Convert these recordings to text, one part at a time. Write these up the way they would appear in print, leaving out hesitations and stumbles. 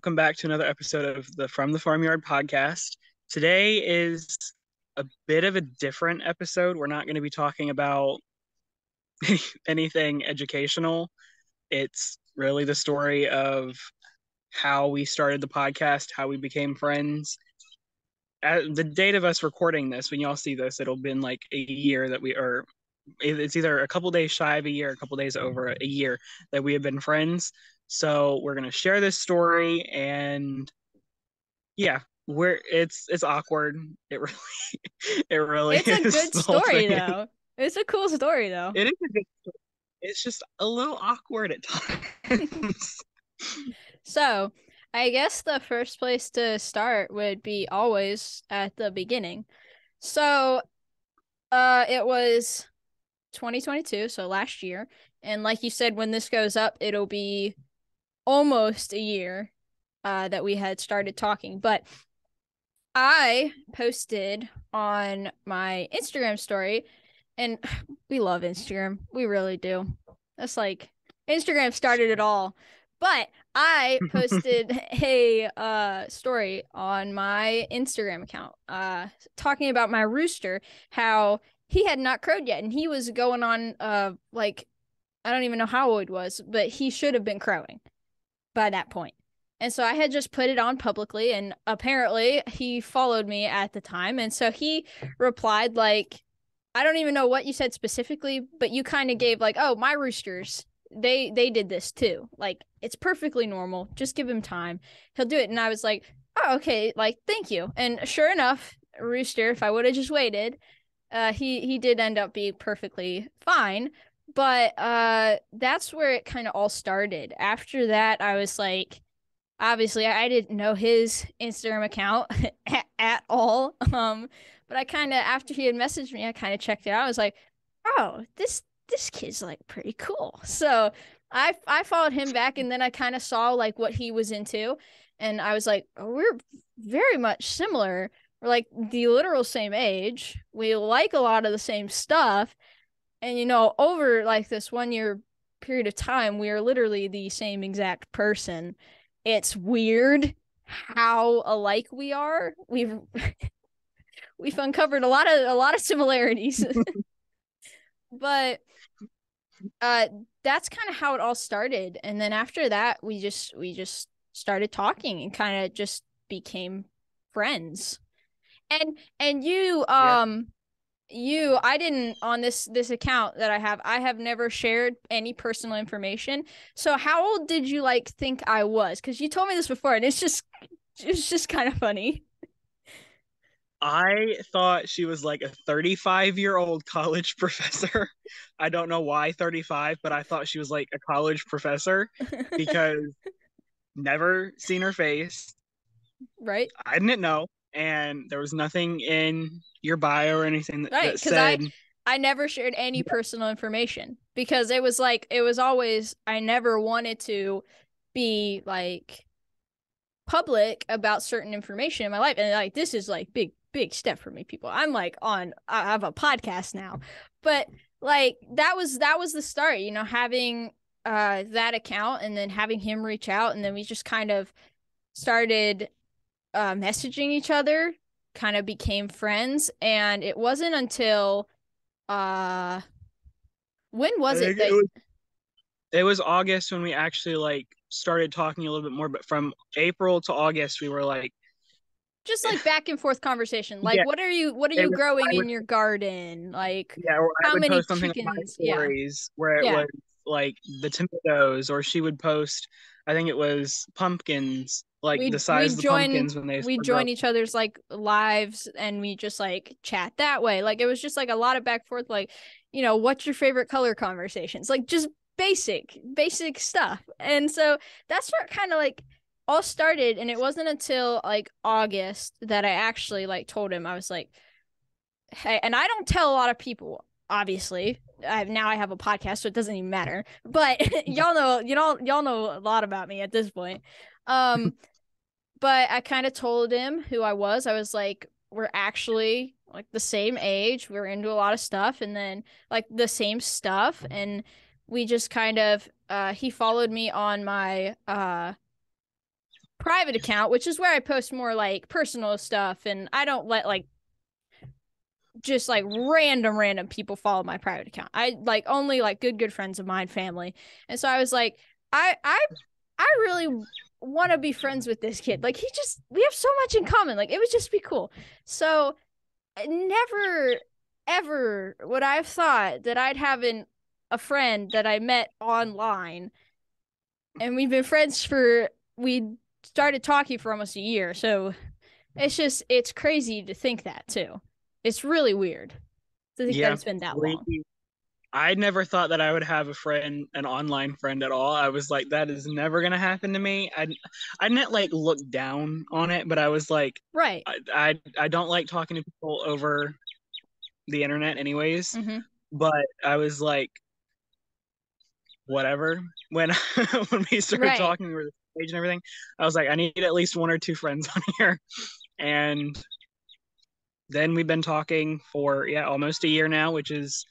welcome back to another episode of the From the Farmyard podcast. Today is a bit of a different episode. We're not going to be talking about anything educational. It's really the story of how we started the podcast, how we became friends. At the date of us recording this, when y'all see this, it'll been like a year that we are. It's either a couple days shy of a year, a couple days over a year that we have been friends. So we're gonna share this story, and yeah, we're it's awkward. It really it really It's a is. good The whole thing story is though. It's a cool story though. it is a good story. It's just a little awkward at times. So, I guess the first place to start would be always at the beginning. So, it was 2022, so last year, and like you said, when this goes up, it'll be almost a year that we had started talking. But I posted on my Instagram story, and we love Instagram. We really do. That's like Instagram started it all. But I posted a story on my Instagram account talking about my rooster, how he had not crowed yet, and he was going on like I don't even know how old he was, but he should have been crowing by that point. And so I had just put it on publicly, and apparently he followed me at the time. And so he replied, like, I don't even know what you said specifically, but you kind of gave like, oh, my roosters, they did this too. Like, it's perfectly normal. Just give him time. He'll do it. And I was like, oh, okay, like, thank you. And sure enough, rooster, if I would have just waited, he did end up being perfectly fine. But that's where it kind of all started. After that, I was like, obviously I didn't know his Instagram account at all. But I kind of after he had messaged me, I kind of checked it out. I was like, oh, this kid's like pretty cool. So I followed him back, and then I kind of saw like what he was into, and I was like, oh, we're very much similar. We're like the literal same age. We like a lot of the same stuff. And over like this 1 year period of time, we are literally the same exact person. It's weird how alike we are. We've uncovered a lot of similarities. But that's kind of how it all started. And then after that, we just started talking and kind of just became friends. And you Yeah. I didn't on this account that I have never shared any personal information. So how old did you like think I was? Because you told me this before, and it's just kind of funny. I thought she was like a 35-year-old college professor. I don't know why 35, but I thought she was like a college professor because never seen her face. Right? I didn't know, and there was nothing in your bio or anything Right, that because said, I never shared any personal information because it was always I never wanted to be like public about certain information in my life, and like this is like big step for me, people. I'm like I have a podcast now, but like that was the start, having that account and then having him reach out, and then we just kind of started messaging each other, kind of became friends, and it wasn't until uh when I was it think that it was August when we actually like started talking a little bit more, but from April to August we were like, just like back and forth conversation, like yeah, what are it you was, growing I would, in your garden, like yeah, or I how would many post something on my chickens? Yeah, stories where it yeah. was like the tomatoes, or she would post, I think it was pumpkins, like the size We'd of the join pumpkins when they we'd start growing. join each other's like lives, and we just like chat that way. Like it was just like a lot of back and forth, like, what's your favorite color conversations, like just basic stuff. And so that's what kind of like all started. And it wasn't until like August that I actually like told him. I was like, hey, and I don't tell a lot of people, obviously. Now I have a podcast, so it doesn't even matter. But y'all know a lot about me at this point. Um, but I kind of told him who I was. I was like, we're actually like the same age. We're into a lot of stuff, and then like the same stuff. And we just kind of he followed me on my private account, which is where I post more like personal stuff, and I don't let like just like random people follow my private account. I like only like good friends of mine, family. And so I was like, I really want to be friends with this kid. Like we have so much in common. Like it would just be cool. So never ever would I have thought that I'd have a friend that I met online, and we've been friends for we started talking for almost a year. So it's crazy to think that too. It's really weird to think that Yeah. it's been that We, long. I never thought that I would have a friend, an online friend at all. I was like, that is never gonna happen to me. I didn't like look down on it, but I was like, Right. I don't like talking to people over the internet anyways. Mm-hmm. But I was like, whatever. When when we started Right. talking with the page and everything, I was like, I need at least one or two friends on here. And then we've been talking for almost a year now, which is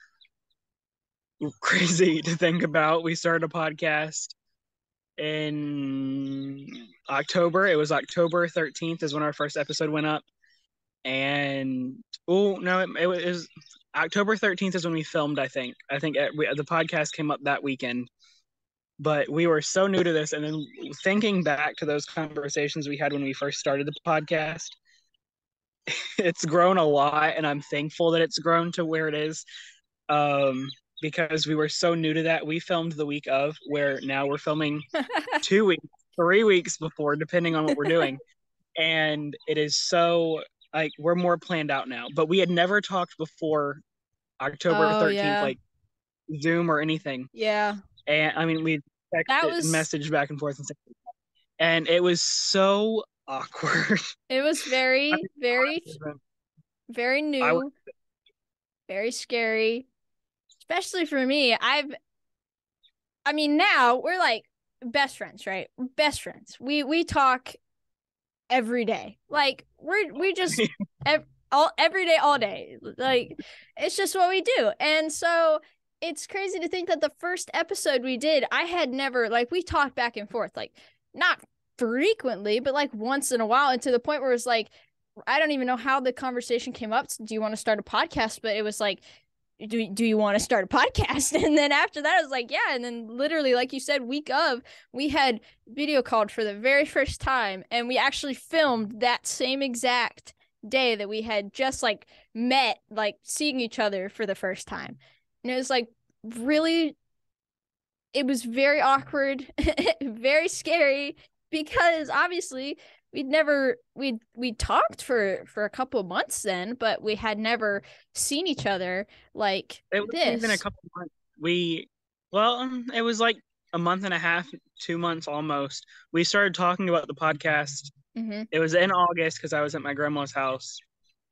crazy to think about. We started a podcast in October. It was October 13th is when our first episode went up. And oh no, it was October 13th is when we filmed. I think the podcast came up that weekend. But we were so new to this, and then thinking back to those conversations we had when we first started the podcast, it's grown a lot, and I'm thankful that it's grown to where it is. Because we were so new to that. We filmed the week of, where now we're filming 2 weeks, 3 weeks before, depending on what we're doing. And it is so like we're more planned out now. But we had never talked before October Oh 13th, yeah. like Zoom or anything. Yeah. And I mean, we That texted and was messaged back and forth, and it was so awkward. it was I very, mean, very, very I was, new, very scary. Especially for me. I mean, now we're like best friends, right? Best friends. We talk every day. Like we just all every day, all day. Like it's just what we do. And so it's crazy to think that the first episode we did, I had never like we talked back and forth, like not frequently, but like once in a while, and to the point where it's like I don't even know how the conversation came up. Do you want to start a podcast? But it was like do you want to start a podcast? And then after that I was like, yeah. And then literally, like you said, week of, we had video called for the very first time, and we actually filmed that same exact day that we had just like met, like seeing each other for the first time. And it was like really, it was very awkward, very scary, because obviously we talked for a couple of months then, but we had never seen each other like it wasn't even a this. couple months. It was like a month and a half, 2 months almost. We started talking about the podcast. Mm-hmm. It was in August because I was at my grandma's house.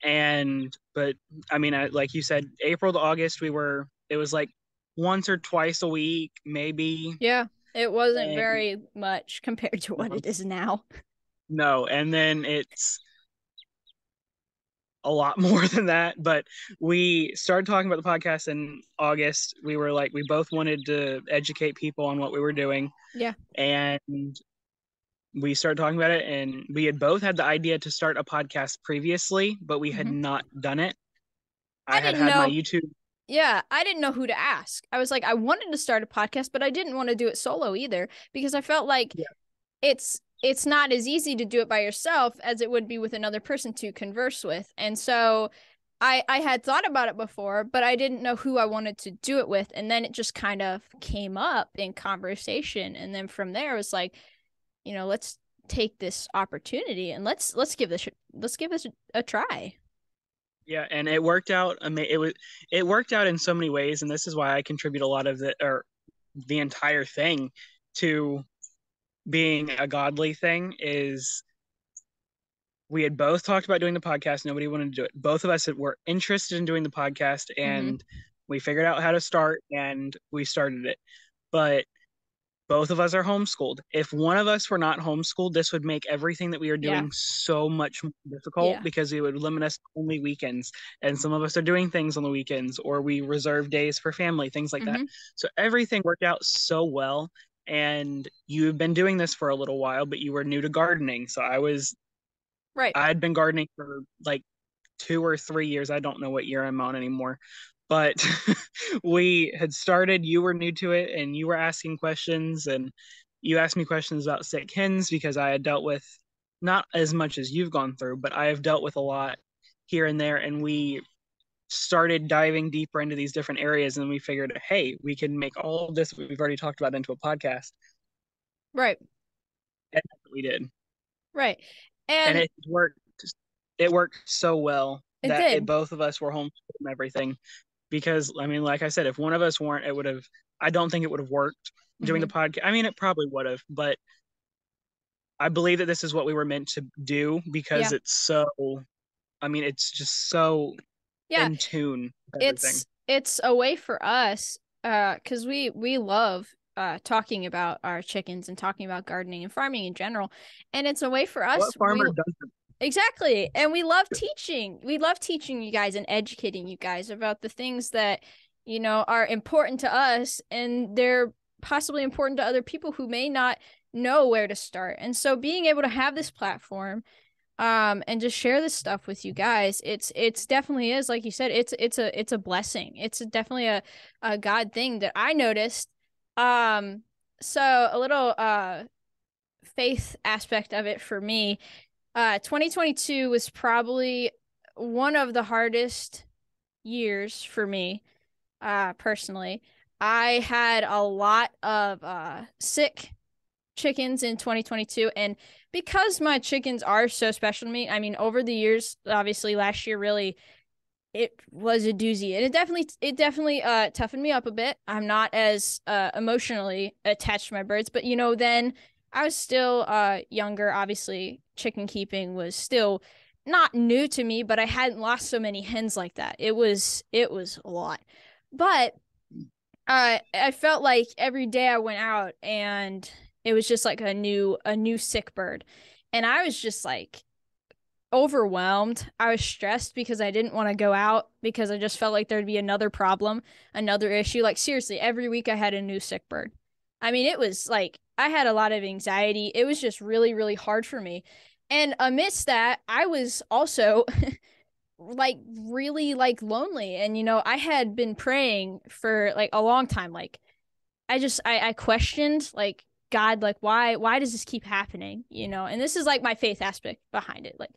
But I mean, like you said, April to August, it was like once or twice a week, maybe. Yeah, it wasn't And very much compared to what it is now. no, and then it's a lot more than that. But we started talking about the podcast in August. We both wanted to educate people on what we were doing. Yeah. And we started talking about it, and we had both had the idea to start a podcast previously, but we had Mm-hmm. not done it. I I had didn't had my know. YouTube. Yeah, I didn't know who to ask. I was like, I wanted to start a podcast, but I didn't want to do it solo either, because I felt like Yeah. it's not as easy to do it by yourself as it would be with another person to converse with. And so I had thought about it before, but I didn't know who I wanted to do it with. And then it just kind of came up in conversation. And then from there it was like, let's take this opportunity and let's give this a try. Yeah, and it worked out. It worked out in so many ways, and this is why I contribute a lot of the entire thing to being a godly thing. Is we had both talked about doing the podcast. Nobody wanted to do it. Both of us were interested in doing the podcast, Mm-hmm. and we figured out how to start, and we started it. But both of us are homeschooled. If one of us were not homeschooled, this would make everything that we are Yeah. doing so much more difficult, Yeah. because it would limit us to only weekends. And some of us are doing things on the weekends, or we reserve days for family, things like that. Mm-hmm. So everything worked out so well. and you've been doing this for a little while, but you were new to gardening. So Right. I had been gardening for like 2 or 3 years. I don't know what year I'm on anymore, but we had started. You were new to it, and you were asking questions, and you asked me questions about sick hens because I had dealt with not as much as you've gone through, but I have dealt with a lot here and there, and we started diving deeper into these different areas, and we figured, hey, we can make all of this we've already talked about into a podcast, Right. and that's what we did, Right. and And it worked so well it that did. both of us were homeschooled and everything. Because I mean, like I said, if one of us weren't, it would have. I don't think it would have worked doing the Hmm. podcast. I mean, it probably would have, but I believe that this is what we were meant to do because Yeah. it's so. I mean, it's just so Yeah. in tune with everything. It's a way for us, because we love talking about our chickens and talking about gardening and farming in general. And it's a way for What us. farmer doesn't? Exactly. And we love teaching. We love teaching you guys and educating you guys about the things that, are important to us, and they're possibly important to other people who may not know where to start. And so being able to have this platform, and just share this stuff with you guys, it's definitely is, like you said, it's a blessing. It's definitely a God thing that I noticed. Um, so a little faith aspect of it for me. 2022 was probably one of the hardest years for me, personally. I had a lot of sick chickens in 2022, and because my chickens are so special to me, I mean, over the years, obviously last year really, it was a doozy, and it definitely toughened me up a bit. I'm not as emotionally attached to my birds, but then I was still younger. Obviously, chicken keeping was still not new to me, but I hadn't lost so many hens like that. It was a lot. But I felt like every day I went out, and it was just like a new sick bird. And I was just like overwhelmed. I was stressed because I didn't want to go out because I just felt like there'd be another problem, another issue. Like seriously, every week I had a new sick bird. I mean, it was like I had a lot of anxiety. It was just really, really hard for me. And amidst that, I was also like really like lonely. And I had been praying for like a long time. Like I questioned like God, like why does this keep happening? And this is like my faith aspect behind it. Like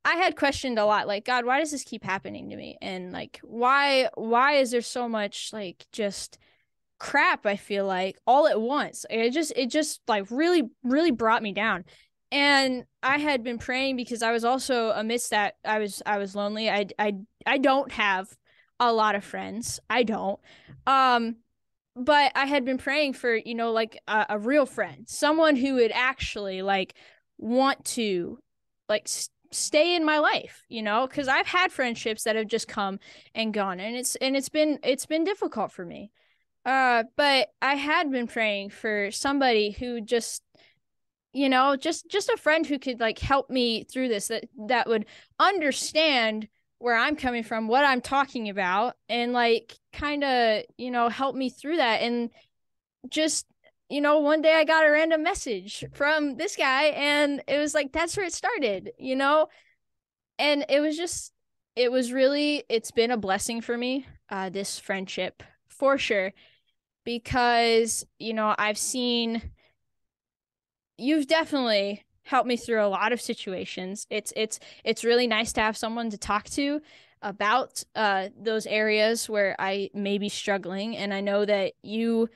I had questioned a lot, like, God, why does this keep happening to me? And like why is there so much like just crap, I feel like, all at once? It just like really, really brought me down. And I had been praying because I was also amidst that, I was lonely. I don't have a lot of friends. I don't. Um but I had been praying for, like a real friend, someone who would actually like want to like stay in my life, because I've had friendships that have just come and gone, and it's been difficult for me. But I had been praying for somebody who just, just a friend who could like help me through this, that would understand where I'm coming from, what I'm talking about, and like kind of, help me through that. And just, one day I got a random message from this guy, and it was like that's where it started. And it's been a blessing for me, this friendship, for sure, because, I've seen you've definitely helped me through a lot of situations. It's really nice to have someone to talk to about those areas where I may be struggling, and I know that you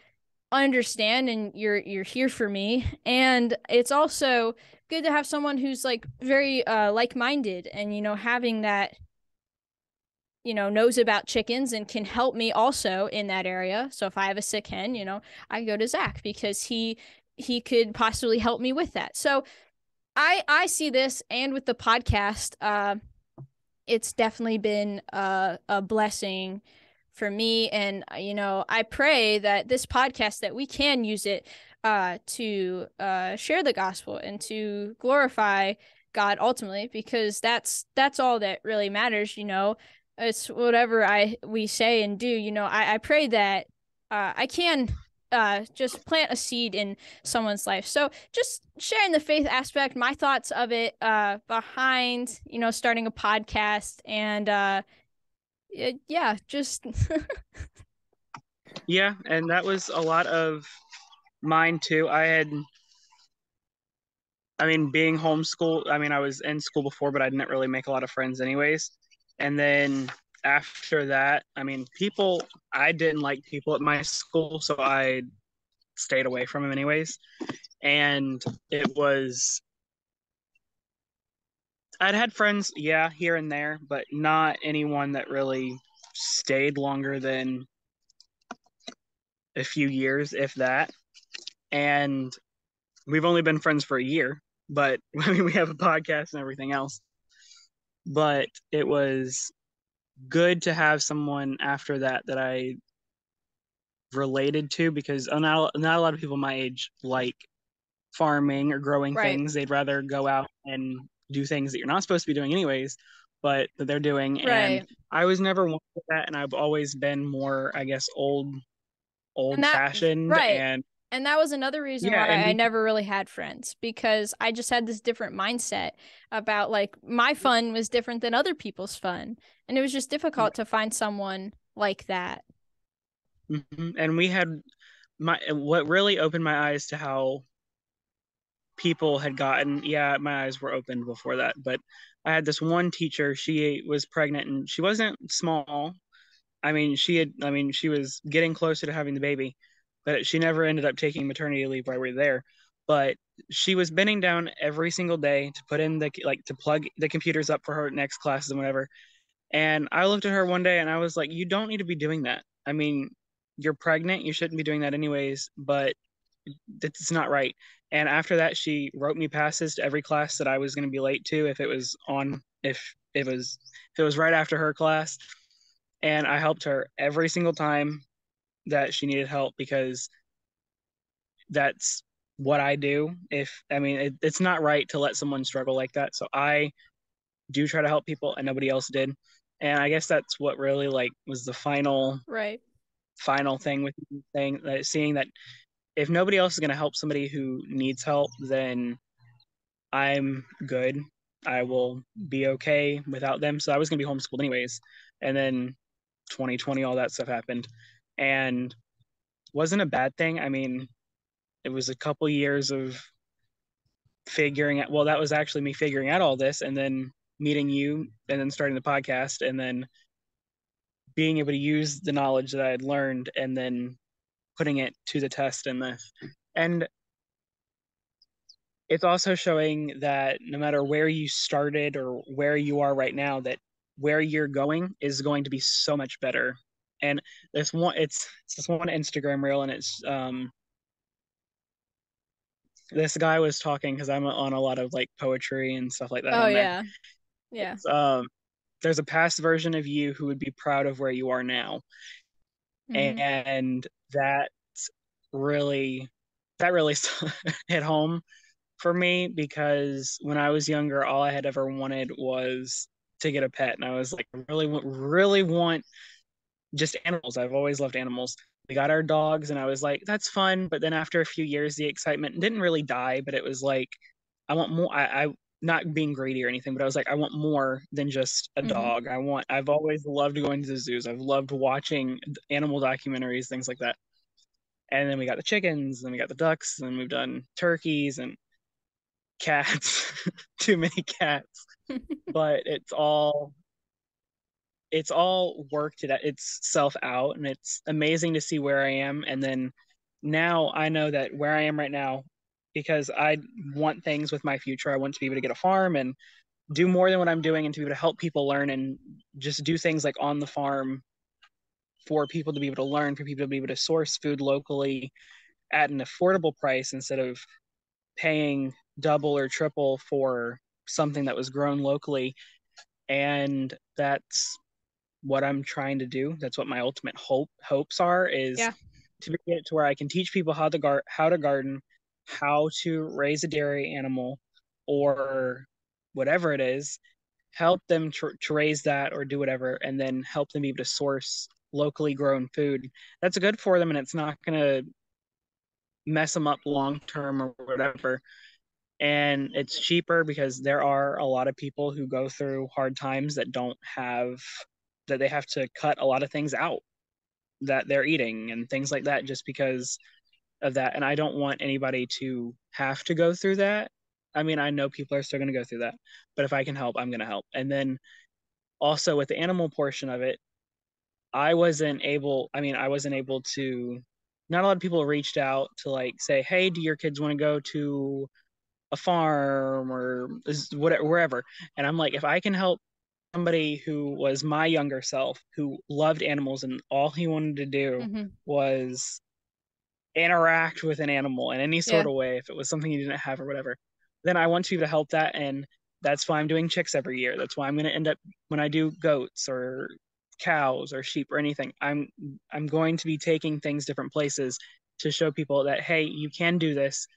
understand and you're here for me. And it's also good to have someone who's like very like-minded, and having that, knows about chickens and can help me also in that area. So if I have a sick hen, I go to Zach because he could possibly help me with that. So I see this, and with the podcast, it's definitely been a blessing for me. And I pray that this podcast, that we can use it to share the gospel and to glorify God ultimately, because that's all that really matters. It's whatever I we say and do. I pray that I can just plant a seed in someone's life. So just sharing the faith aspect, my thoughts of it behind, starting a podcast and yeah, just Yeah, and that was a lot of mine too. Being homeschooled, I was in school before, but I didn't really make a lot of friends anyways. And then after that, I didn't like people at my school, so I stayed away from them anyways. And it was, I'd had friends, yeah, here and there, but not anyone that really stayed longer than a few years, if that. And we've only been friends for a year, but we have a podcast and everything else. But it was good to have someone after that I related to, because not a lot of people my age like farming or growing right, things. They'd rather go out and do things that you're not supposed to be doing anyways, but that they're doing. And right. I was never one of that, and I've always been more, I guess, And old fashioned. right. And And that was another reason yeah, why and I never really had friends because I just had this different mindset about like my fun was different than other people's fun. And it was just difficult to find someone like that. and we had what really opened my eyes to how people had gotten, yeah, my eyes were opened before that, but I had this one teacher. She was pregnant and she wasn't small. She was getting closer to having the baby, but she never ended up taking maternity leave while we were there. But she was bending down every single day to put in to plug the computers up for her next classes and whatever. And I looked at her one day and I was like, you don't need to be doing that. You're pregnant, you shouldn't be doing that anyways, but it's not right. And after that, she wrote me passes to every class that I was going to be late to if it was right after her class. And I helped her every single time that she needed help, because that's what I do. It's not right to let someone struggle like that. So I do try to help people, and nobody else did. And I guess that's what really was the Right. final thing with saying that, seeing that if nobody else is going to help somebody who needs help, then I'm good. I will be okay without them. So I was going to be homeschooled anyways. And then 2020, all that stuff happened. And wasn't a bad thing. It was a couple years of figuring out, well, that was actually me figuring out all this, and then meeting you, and then starting the podcast, and then being able to use the knowledge that I had learned, and then putting it to the test in this. And it's also showing that no matter where you started or where you are right now, that where you're going is going to be so much better. And it's this one Instagram reel, and it's this guy was talking, because I'm on a lot of poetry and stuff like that Oh on there. yeah. Yeah. It's, there's a past version of you who would be proud of where you are now, Hmm. and really that really hit home for me, because when I was younger, all I had ever wanted was to get a pet, and I was like, really want just animals. I've always loved animals. We got our dogs, and I was like, that's fun. But then after a few years, the excitement didn't really die, but it was like, I want more. I not being greedy or anything, but I was like, I want more than just a Hmm. dog. I've always loved going to the zoos. I've loved watching animal documentaries, things like that. And then we got the chickens, and we got the ducks, and we've done turkeys and cats. Too many cats. But it's all worked itself out, and it's amazing to see where I am. And then now I know that where I am right now, because I want things with my future. I want to be able to get a farm and do more than what I'm doing, and to be able to help people learn, and just do things like on the farm for people to be able to learn, for people to be able to source food locally at an affordable price, instead of paying double or triple for something that was grown locally. And that's what I'm trying to do. That's what my ultimate hopes are, is Yeah. to get it to where I can teach people how to garden, how to raise a dairy animal, or whatever it is, help them to raise that or do whatever, and then help them be able to source locally grown food that's good for them, and it's not going to mess them up long term or whatever. And it's cheaper because there are a lot of people who go through hard times that don't have that they have to cut a lot of things out that they're eating and things like that just because of that. And I don't want anybody to have to go through that. I mean, I know people are still going to go through that, but if I can help, I'm going to help. And then also with the animal portion of it, I wasn't able to, not a lot of people reached out to like say, hey, do your kids want to go to a farm or whatever, wherever? And I'm like, if I can help somebody who was my younger self who loved animals and all he wanted to do Mm-hmm. was interact with an animal in any sort Yeah. of way, if it was something he didn't have or whatever, then I want you to help that. And that's why I'm doing chicks every year. That's why I'm going to end up when I do goats or cows or sheep or anything. I'm going to be taking things different places to show people that hey, you can do this.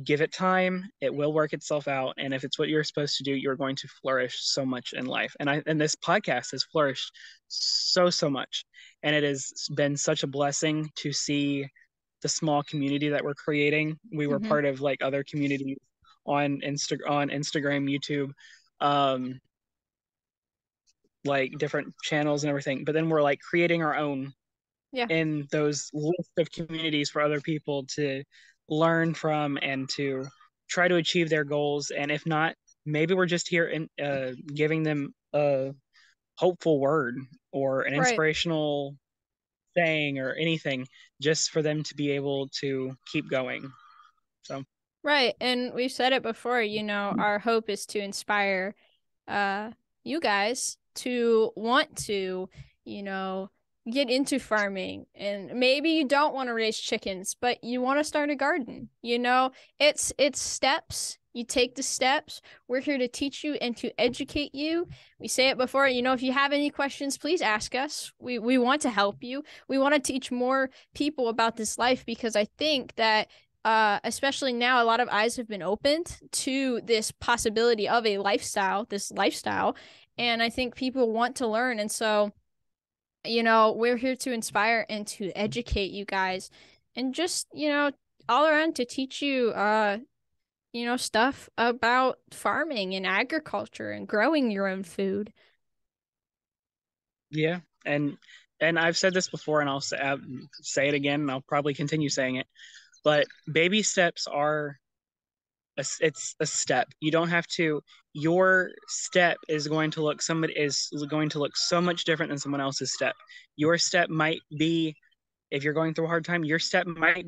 Give it time, it will work itself out, and if it's what you're supposed to do, you're going to flourish so much in life. And this podcast has flourished so much, and it has been such a blessing to see the small community that we're creating. We were Mm-hmm. part of like other communities on Instagram, YouTube, um, like different channels and everything. But then we're like creating our own Yeah. in those list of communities for other people to learn from and to try to achieve their goals. And if not, maybe we're just here in giving them a hopeful word or an Right. inspirational saying or anything just for them to be able to keep going. So Right. And we've said it before, our hope is to inspire uh you guys to want to, you know, get into farming. And maybe you don't want to raise chickens, but you want to start a garden. It's steps. You take the steps. We're here to teach you and to educate you. We say it before, if you have any questions, please ask us. We want to help you. We want to teach more people about this life because I think that especially now, a lot of eyes have been opened to this possibility of this lifestyle. And I think people want to learn. And so, we're here to inspire and to educate you guys and just, all around to teach you, stuff about farming and agriculture and growing your own food. yeah, and I've said this before, and say it again, and I'll probably continue saying it. But baby steps are it's a step. You don't have to. Your step is going to look somebody is going to look so much different than someone else's step. Your step might be if you're going through a hard time. Your step might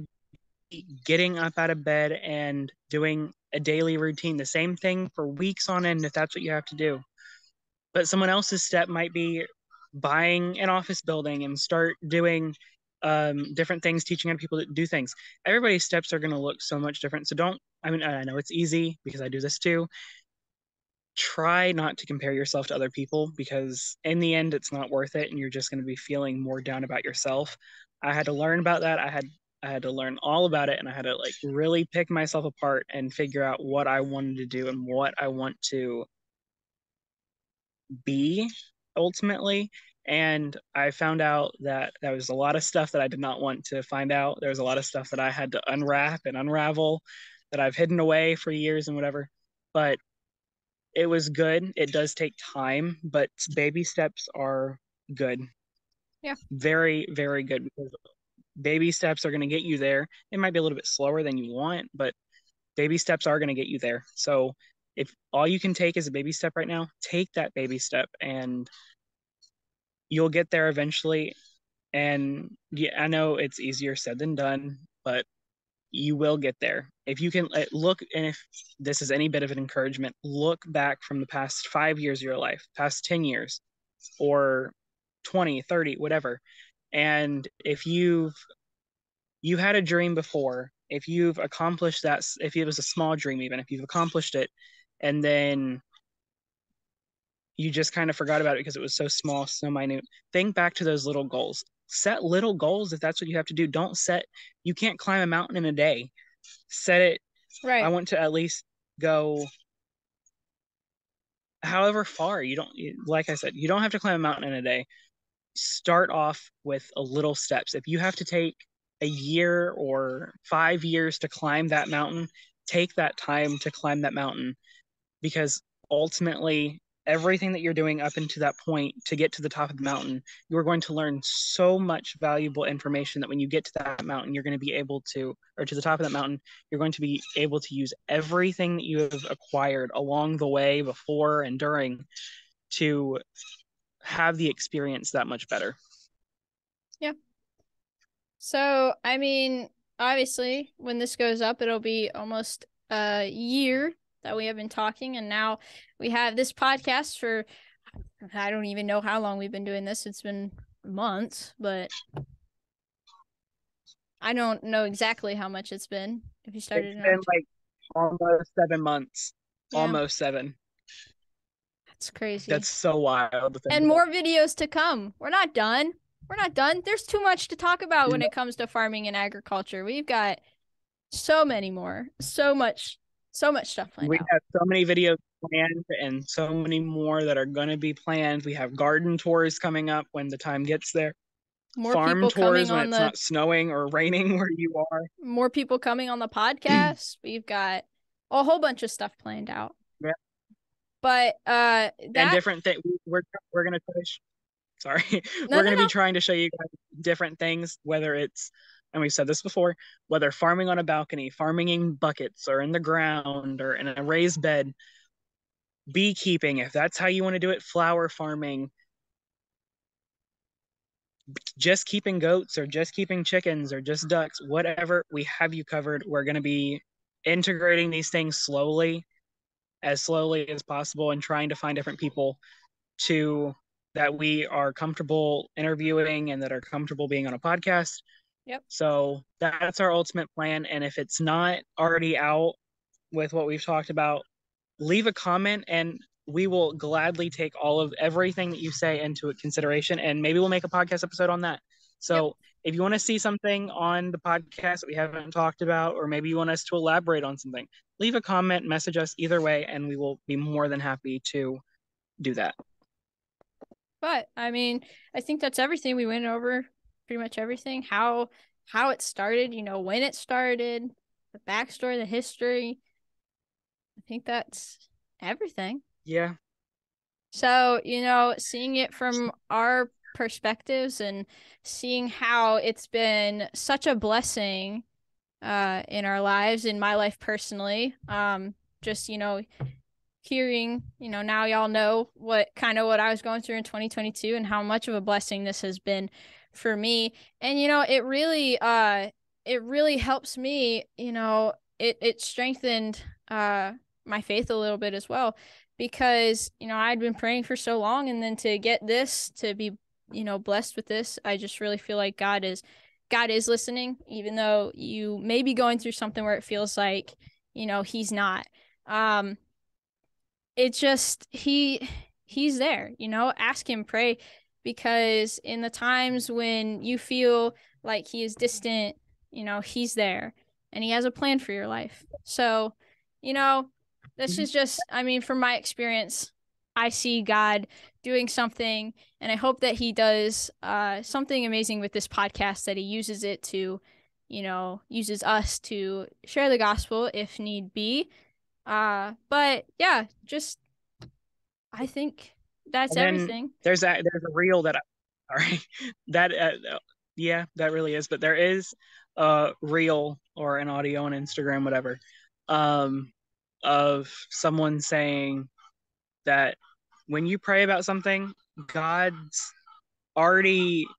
be getting up out of bed and doing a daily routine, the same thing for weeks on end, if that's what you have to do. But someone else's step might be buying an office building and start doing different things, teaching other people to do things. Everybody's steps are going to look so much different. So don't, I mean, I know it's easy because I do this too. Try not to compare yourself to other people because in the end, it's not worth it. And you're just going to be feeling more down about yourself. I had to learn about that. I had to learn all about it and I had to like really pick myself apart and figure out what I wanted to do and what I want to be ultimately. And I found out that there was a lot of stuff that I did not want to find out. There was a lot of stuff that I had to unwrap and unravel that I've hidden away for years and whatever. But it was good. It does take time, but baby steps are good. Yeah. Very, very good because baby steps are going to get you there. It might be a little bit slower than you want, but baby steps are going to get you there. So if all you can take is a baby step right now, take that baby step and you'll get there eventually. And yeah, I know it's easier said than done, but you will get there. If you can look, and if this is any bit of an encouragement, look back from the past 5 years of your life, past 10 years, or 20, 30, whatever. And if you had a dream before, if you've accomplished that, if it was a small dream, even if you've accomplished it, and then you just kind of forgot about it because it was so small, so minute. Think back to those little goals. Set little goals if that's what you have to do. Don't set, you can't climb a mountain in a day. Set it, I Right. want to at least go however far. You don't, like I said, you don't have to climb a mountain in a day. Start off with a little steps. If you have to take a year or 5 years to climb that mountain, take that time to climb that mountain, because ultimately everything that you're doing up into that point to get to the top of the mountain, you're going to learn so much valuable information that when you get to that mountain, you're going to be able to, or to the top of that mountain, you're going to be able to use everything that you have acquired along the way, before and during, to have the experience that much better. Yeah. So, I mean, obviously, when this goes up, it'll be almost a year that we have been talking, and now we have this podcast for, I don't even know how long we've been doing this. It's been months, but I don't know exactly how much it's been. If you started It's in been October. like almost 7 months. Yeah, Almost seven. that's crazy. That's so wild to think And about. more videos to come. We're not done. We're not done. There's too much to talk about when it comes to farming and agriculture. We've got so many more. So much stuff planned We out. have so many videos planned and so many more that are going to be planned. We have garden tours coming up when the time gets there, More farm people coming tours when on it's the not snowing or raining where you are. more people coming on the podcast. We've got a whole bunch of stuff planned out. Yeah. But And that different things. We're going to push. Sorry. no We're no going to be no. trying to show you guys different things, whether it's, and we've said this before, whether farming on a balcony, farming in buckets or in the ground or in a raised bed, beekeeping, if that's how you want to do it, flower farming, just keeping goats or just keeping chickens or just ducks, whatever, we have you covered. We're going to be integrating these things slowly as possible, and trying to find different people to that we are comfortable interviewing and that are comfortable being on a podcast. Yep. So that's our ultimate plan. And if it's not already out with what we've talked about, leave a comment and we will gladly take all of everything that you say into consideration, and maybe we'll make a podcast episode on that. Yep. So if you want to see something on the podcast that we haven't talked about, or maybe you want us to elaborate on something, leave a comment, message us, either way, and we will be more than happy to do that. But I mean, I think that's everything. We went over pretty much everything. How it started, when it started, the backstory, the history. I think that's everything. Yeah. So, seeing it from our perspectives and seeing how it's been such a blessing in our lives, in my life personally. Just, hearing, now y'all know what I was going through in 2022 and how much of a blessing this has been for me. And it really helps me, it strengthened my faith a little bit as well, because I'd been praying for so long, and then to get this, to be blessed with this, I just really feel like God is listening, even though you may be going through something where it feels like he's not. It's just he's there. Ask him, pray, because in the times when you feel like he is distant, he's there, and he has a plan for your life. So, this is just, I mean, from my experience, I see God doing something, and I hope that he does something amazing with this podcast, that he uses it to, uses us to share the gospel if need be. But yeah, just I think that's And then everything. there's a reel that sorry, that yeah, that really is. But there is a reel or an audio on Instagram, whatever, um, of someone saying that when you pray about something, God's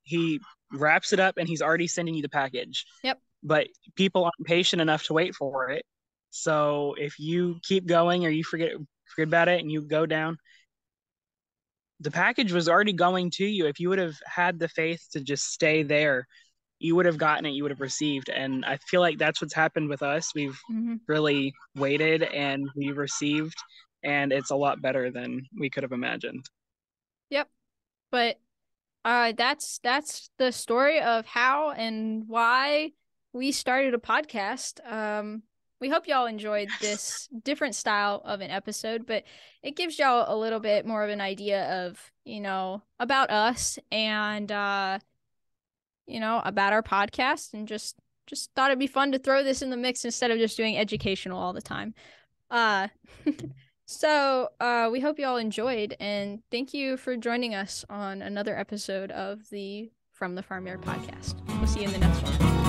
he wraps it up and he's already sending you the package. Yep. But people aren't patient enough to wait for it. So if you keep going or you forget about it and you go down, the package was already going to you. If you would have had the faith to just stay there, you would have gotten it, you would have received. And I feel like that's what's happened with us. We've really waited and we received, and it's a lot better than we could have imagined. Yep. But that's the story of how and why we started a podcast. We hope y'all enjoyed this different style of an episode, but it gives y'all a little bit more of an idea of, about us, and about our podcast, and just thought it'd be fun to throw this in the mix instead of just doing educational all the time. So we hope you all enjoyed, and thank you for joining us on another episode of the From the Farmyard podcast. We'll see you in the next one.